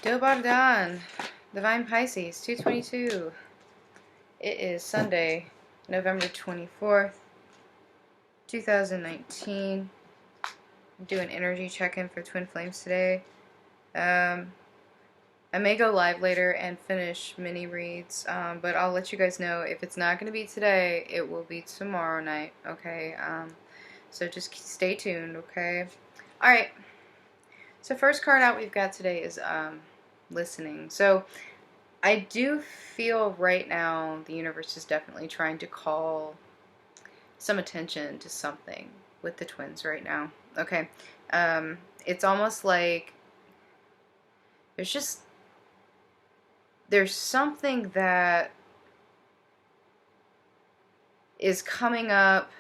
Dobardan, Divine Pisces, 222. It is Sunday, November 24th, 2019. I'm doing energy check-in for Twin Flames today. I may go live later and finish mini reads, but I'll let you guys know if it's not going to be today, it will be tomorrow night, okay? So just stay tuned, okay? Alright, so first card out we've got today is listening. So I do feel right now the universe is definitely trying to call some attention to something with the twins right now. Okay, it's almost like there's something that is coming up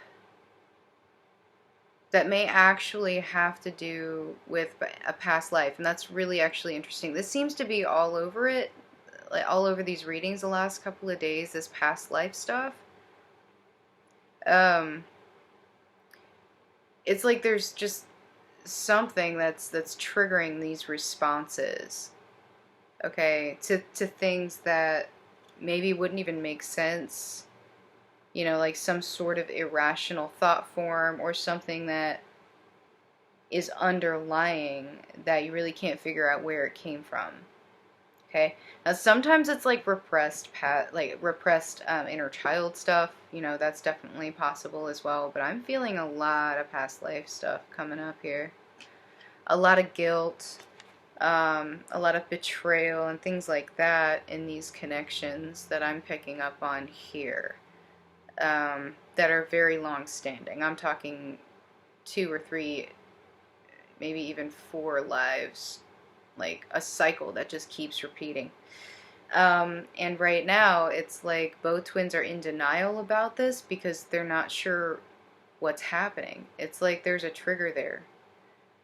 that may actually have to do with a past life, and that's really actually interesting. This seems to be all over it, like all over these readings the last couple of days, this past life stuff. It's like there's just something that's triggering these responses, okay, to things that maybe wouldn't even make sense, you know, like some sort of irrational thought form or something that is underlying that you really can't figure out where it came from. Okay, now sometimes it's like repressed inner child stuff, you know, that's definitely possible as well, but I'm feeling a lot of past life stuff coming up here. A lot of guilt, a lot of betrayal and things like that in these connections that I'm picking up on here, that are very long standing. I'm talking 2 or 3, maybe even 4 lives, like a cycle that just keeps repeating. And right now it's like both twins are in denial about this because they're not sure what's happening. It's like there's a trigger there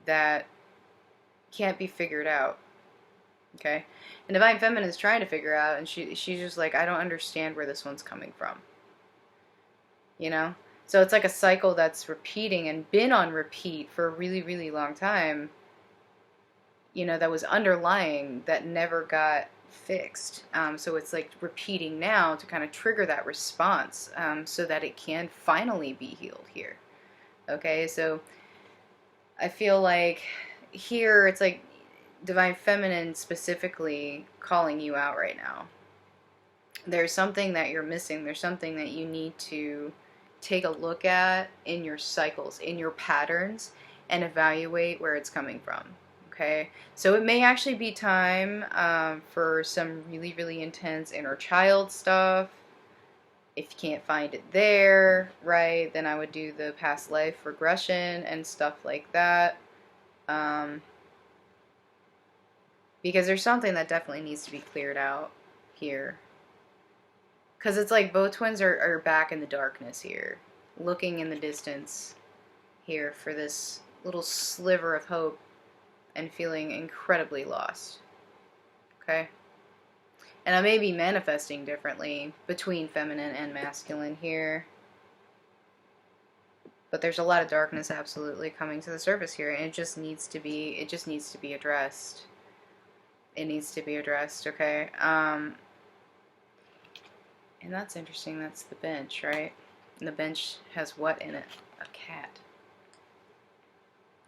that can't be figured out. Okay, and Divine Feminine is trying to figure out, and she's just like, I don't understand where this one's coming from, you know. So it's like a cycle that's repeating and been on repeat for a really, really long time, you know, that was underlying, that never got fixed. So it's like repeating now to kind of trigger that response, so that it can finally be healed here. Okay, so I feel like here it's like Divine Feminine specifically calling you out right now. There's something that you're missing. There's something that you need to take a look at in your cycles, in your patterns, and evaluate where it's coming from. Okay, so it may actually be time for some really, really intense inner child stuff. If you can't find it there, right, then I would do the past life regression and stuff like that. Because there's something that definitely needs to be cleared out here. Because it's like both twins are back in the darkness here, looking in the distance here for this little sliver of hope and feeling incredibly lost. Okay? And I may be manifesting differently between feminine and masculine here. But there's a lot of darkness absolutely coming to the surface here, and it just needs to be addressed. It needs to be addressed, okay? And that's interesting. That's the bench, right? And the bench has what in it? A cat.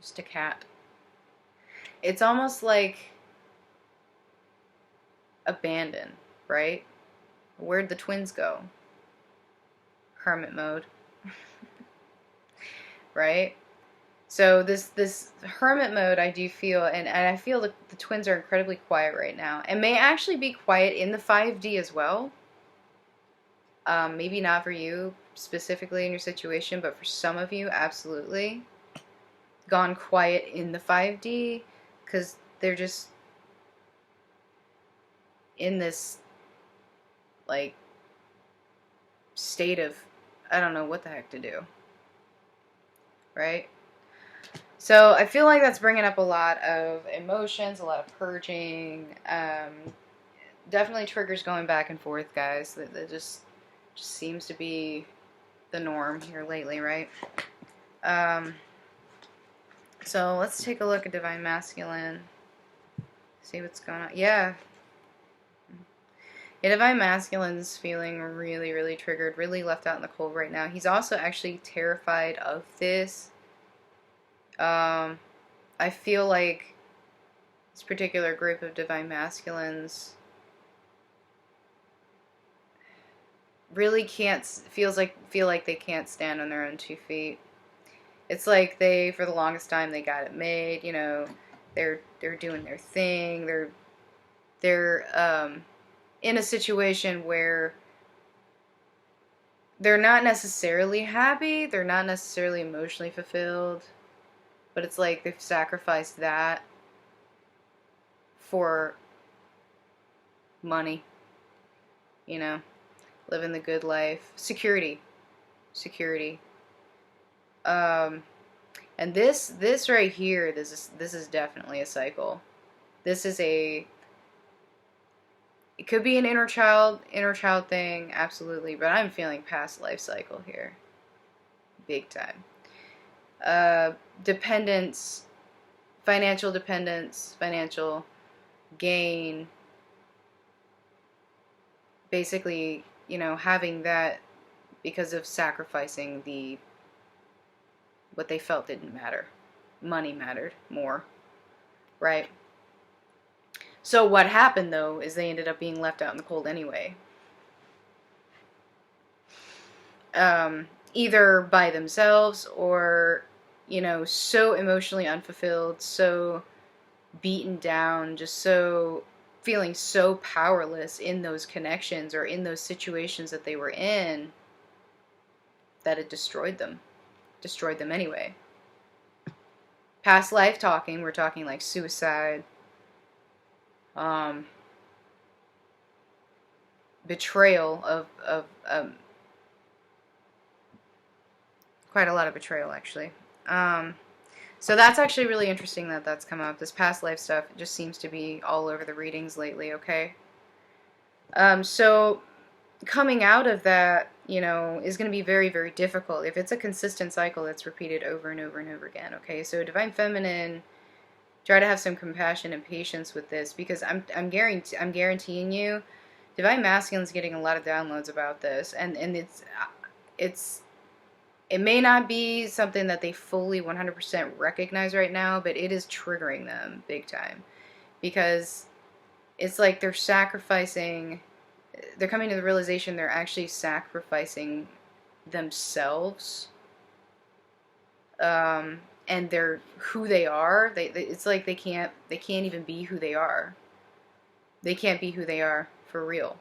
Just a cat. It's almost like abandoned, right? Where'd the twins go? Hermit mode. Right? So this hermit mode, I do feel, and I feel that the twins are incredibly quiet right now, and may actually be quiet in the 5D as well. Maybe not for you specifically in your situation, but for some of you, absolutely. Gone quiet in the 5D because they're just in this, like, state of, I don't know what the heck to do. Right? So I feel like that's bringing up a lot of emotions, a lot of purging. Definitely triggers going back and forth, guys. That just seems to be the norm here lately, right? So let's take a look at Divine Masculine. See what's going on. Yeah. Yeah, Divine Masculine's feeling really, really triggered, really left out in the cold right now. He's also actually terrified of this. I feel like this particular group of Divine Masculines really feel like they can't stand on their own 2 feet. It's like they, for the longest time, they got it made. You know, they're doing their thing. They're in a situation where they're not necessarily happy. They're not necessarily emotionally fulfilled, but it's like they've sacrificed that for money. You know, living the good life, security. And this right here, this is definitely a cycle. This is it could be an inner child thing, absolutely, but I'm feeling past life cycle here, big time. Dependence, financial gain, basically, you know, having that because of sacrificing what they felt didn't matter. Money mattered more, right? So what happened, though, is they ended up being left out in the cold anyway. Either by themselves or, you know, so emotionally unfulfilled, so beaten down, just so feeling so powerless in those connections or in those situations that they were in, that it destroyed them anyway. Past life talking, we're talking like suicide, betrayal of quite a lot of betrayal, actually. So that's actually really interesting that that's come up. This past life stuff just seems to be all over the readings lately, okay? So coming out of that, you know, is going to be very, very difficult if it's a consistent cycle that's repeated over and over and over again, okay? So Divine Feminine, try to have some compassion and patience with this, because I'm guaranteeing you, Divine Masculine's getting a lot of downloads about this, and it may not be something that they fully 100% recognize right now, but it is triggering them big time, because it's like they're coming to the realization they're actually sacrificing themselves, and they're who they are. It's like they can't even be who they are. They can't be who they are for real.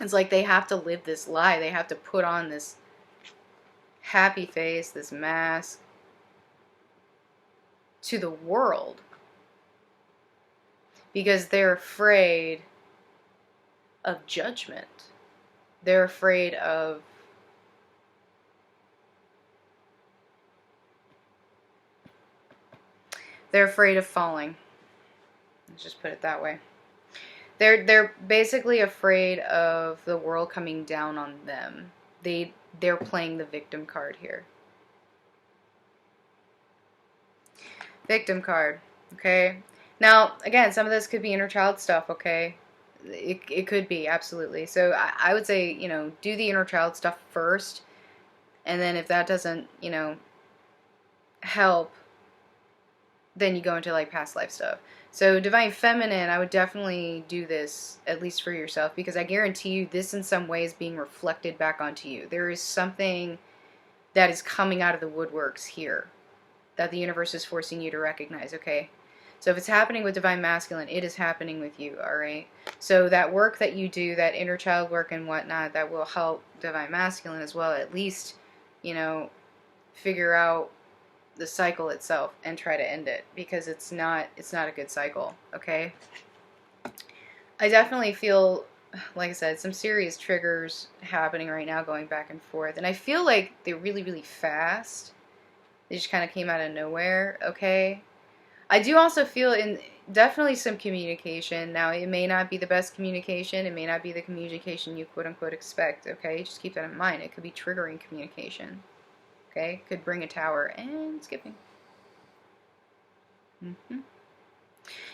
It's like they have to live this lie. They have to put on this happy face, this mask, to the world, because they're afraid of judgment. They're afraid of falling. Let's just put it that way. They're basically afraid of the world coming down on them. They're playing the victim card here. Victim card, okay? Now, again, some of this could be inner child stuff, okay? It could be, absolutely. So I would say, you know, do the inner child stuff first, and then if that doesn't, you know, help, then you go into like past life stuff. So Divine Feminine, I would definitely do this, at least for yourself, because I guarantee you this in some way is being reflected back onto you. There is something that is coming out of the woodworks here that the universe is forcing you to recognize, okay? So if it's happening with Divine Masculine, it is happening with you, alright? So that work that you do, that inner child work and whatnot, that will help Divine Masculine as well, at least, you know, figure out the cycle itself and try to end it, because it's not a good cycle, okay? I definitely feel, like I said, some serious triggers happening right now, going back and forth, and I feel like they're really, really fast. They just kind of came out of nowhere, okay? I do also feel definitely some communication. Now, it may not be the best communication. It may not be the communication you quote-unquote expect, okay? Just keep that in mind. It could be triggering communication, okay? Could bring a tower and skipping.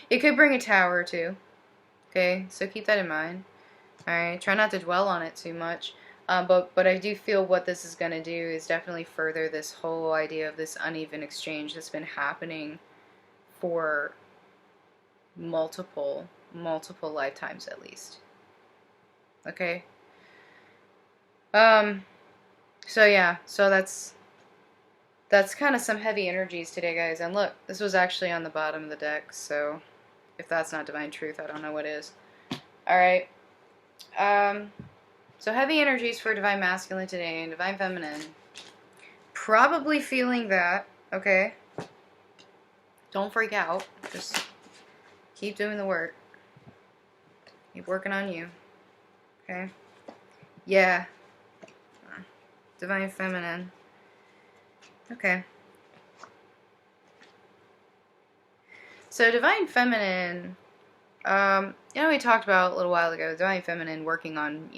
It could bring a tower too. Okay, so keep that in mind. Alright, try not to dwell on it too much. But I do feel what this is going to do is definitely further this whole idea of this uneven exchange that's been happening for multiple lifetimes at least. Okay? So yeah, so that's kind of some heavy energies today, guys. And look, this was actually on the bottom of the deck, so if that's not divine truth, I don't know what is. Alright. So heavy energies for divine masculine today and divine feminine. Probably feeling that, okay? Don't freak out. Just keep doing the work. Keep working on you. Okay? Yeah. Divine feminine. Okay. So divine feminine, we talked about a little while ago, divine feminine working on,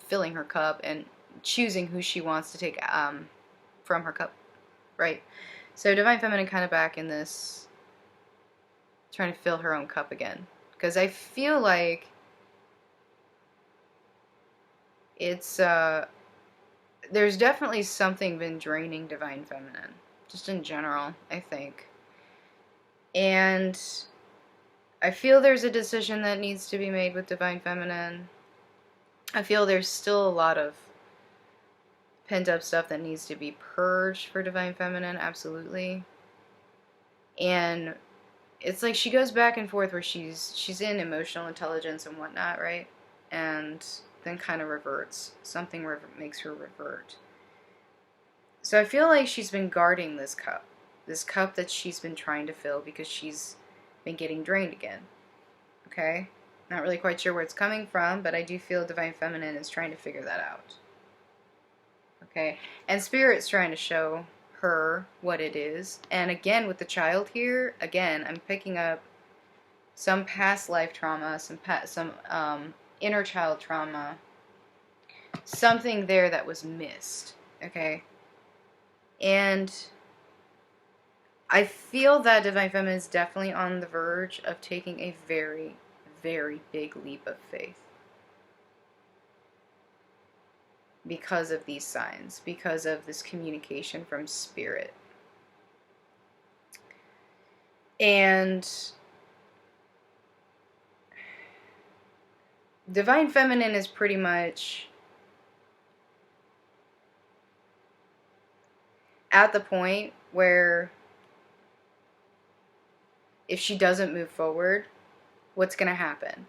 filling her cup and choosing who she wants to take from her cup, right? So divine feminine kind of back in this, trying to fill her own cup again. Because I feel like it's, there's definitely something been draining divine feminine, just in general, I think. And I feel there's a decision that needs to be made with divine feminine. I feel there's still a lot of pent-up stuff that needs to be purged for divine feminine, absolutely. And it's like she goes back and forth where she's in emotional intelligence and whatnot, right? And then kind of reverts. Something makes her revert. So I feel like she's been guarding this cup that she's been trying to fill because she's been getting drained again. Okay? Not really quite sure where it's coming from, but I do feel divine feminine is trying to figure that out. Okay? And Spirit's trying to show her what it is. And again, with the child here, again, I'm picking up some past life trauma, some inner child trauma, something there that was missed. Okay? And I feel that divine feminine is definitely on the verge of taking a very, very big leap of faith. Because of these signs, because of this communication from Spirit. And divine feminine is pretty much at the point where if she doesn't move forward, what's going to happen?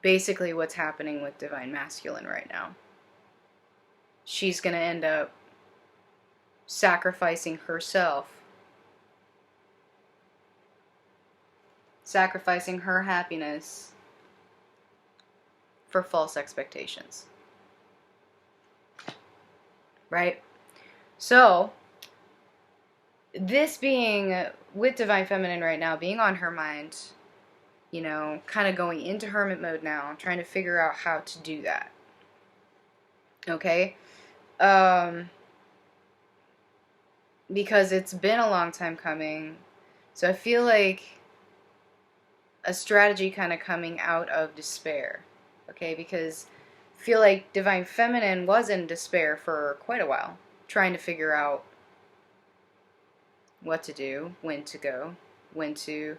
Basically what's happening with divine masculine right now. She's going to end up sacrificing herself, sacrificing her happiness for false expectations. Right? So, this being with divine feminine right now, being on her mind, kind of going into hermit mode now, trying to figure out how to do that. Okay? Because it's been a long time coming. So I feel like a strategy kind of coming out of despair. Okay? Because I feel like divine feminine was in despair for quite a while, trying to figure out what to do, when to go, when to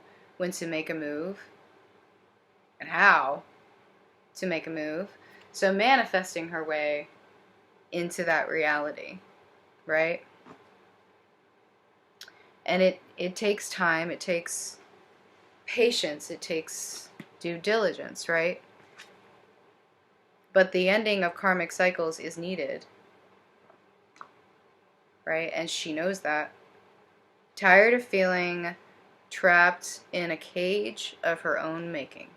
make a move, and how to make a move. So manifesting her way into that reality, right? And it takes time, it takes patience, it takes due diligence, right? But the ending of karmic cycles is needed, right? And she knows that. Tired of feeling trapped in a cage of her own making.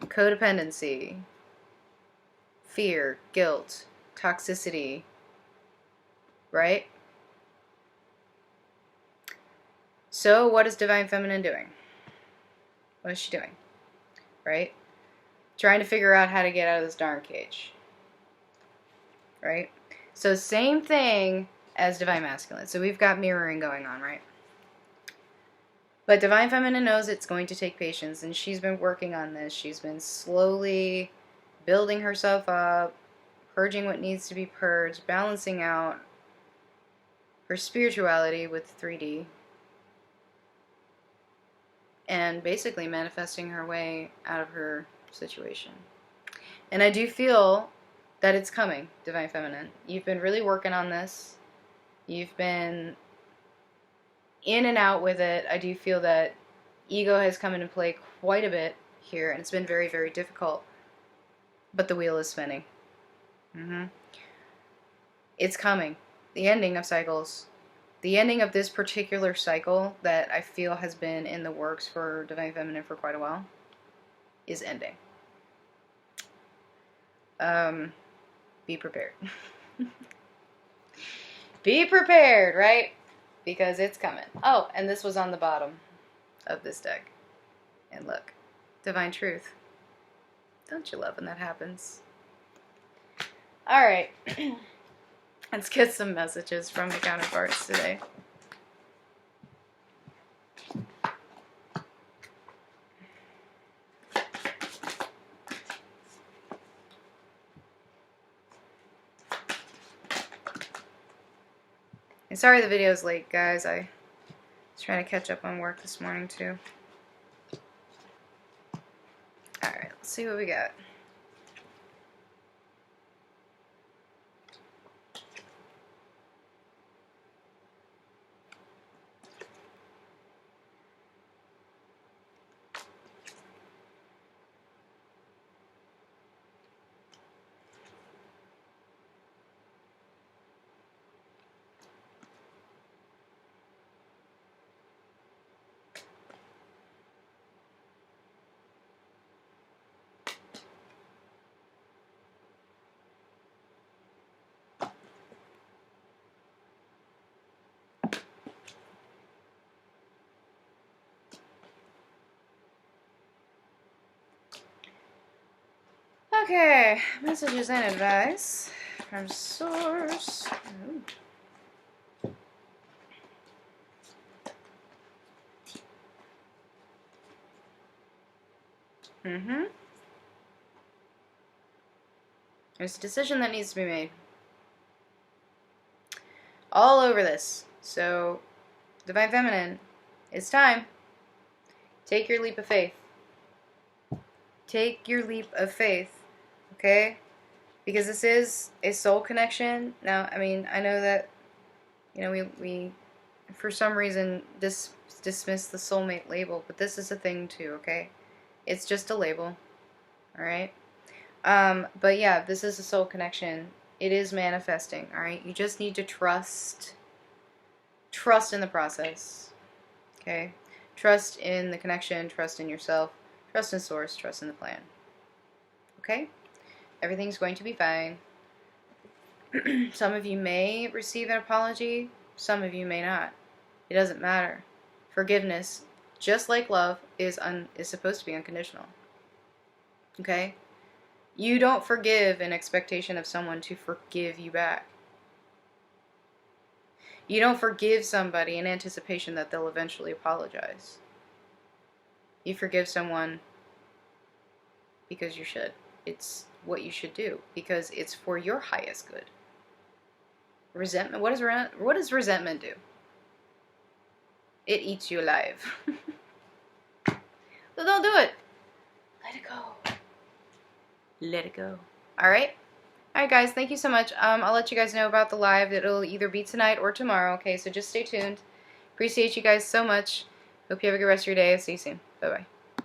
Codependency, fear, guilt, toxicity, right? So what is divine feminine doing? What is she doing? Right? Trying to figure out how to get out of this darn cage. Right? So same thing as divine masculine. So we've got mirroring going on, right? But Divine Feminine knows it's going to take patience, and she's been working on this. She's been slowly building herself up, purging what needs to be purged, balancing out her spirituality with 3D, and basically manifesting her way out of her situation. And I do feel that it's coming, Divine Feminine. You've been really working on this. You've been in and out with it. I do feel that ego has come into play quite a bit here, and it's been very, very difficult. But the wheel is spinning. It's coming. The ending of cycles. The ending of this particular cycle that I feel has been in the works for Divine Feminine for quite a while is ending. Be prepared. Be prepared, right? Because it's coming. Oh, and this was on the bottom of this deck. And look, Divine Truth. Don't you love when that happens? Alright. Let's get some messages from the counterparts today. And sorry the video's late, guys. I was trying to catch up on work this morning, too. Alright, let's see what we got. Okay, messages and advice from Source. There's a decision that needs to be made. All over this. So, Divine Feminine, it's time. Take your leap of faith. Take your leap of faith. Okay? Because this is a soul connection. Now, I mean, I know that, you know, we for some reason, dismiss the soulmate label, but this is a thing too, okay? It's just a label, alright? But yeah, this is a soul connection. It is manifesting, alright? You just need to trust in the process, okay? Trust in the connection, trust in yourself, trust in Source, trust in the plan, okay? Everything's going to be fine. Some of you may receive an apology, some of you may not. It doesn't matter. Forgiveness, just like love, is supposed to be unconditional. Okay? You don't forgive in expectation of someone to forgive you back. You don't forgive somebody in anticipation that they'll eventually apologize. You forgive someone because you should. It's what you should do because it's for your highest good. Resentment. What does resentment do? It eats you alive. So don't do it. Let it go. Let it go. Alright? Alright guys, thank you so much. I'll let you guys know about the live. It'll either be tonight or tomorrow, okay? So just stay tuned. Appreciate you guys so much. Hope you have a good rest of your day. I'll see you soon. Bye-bye.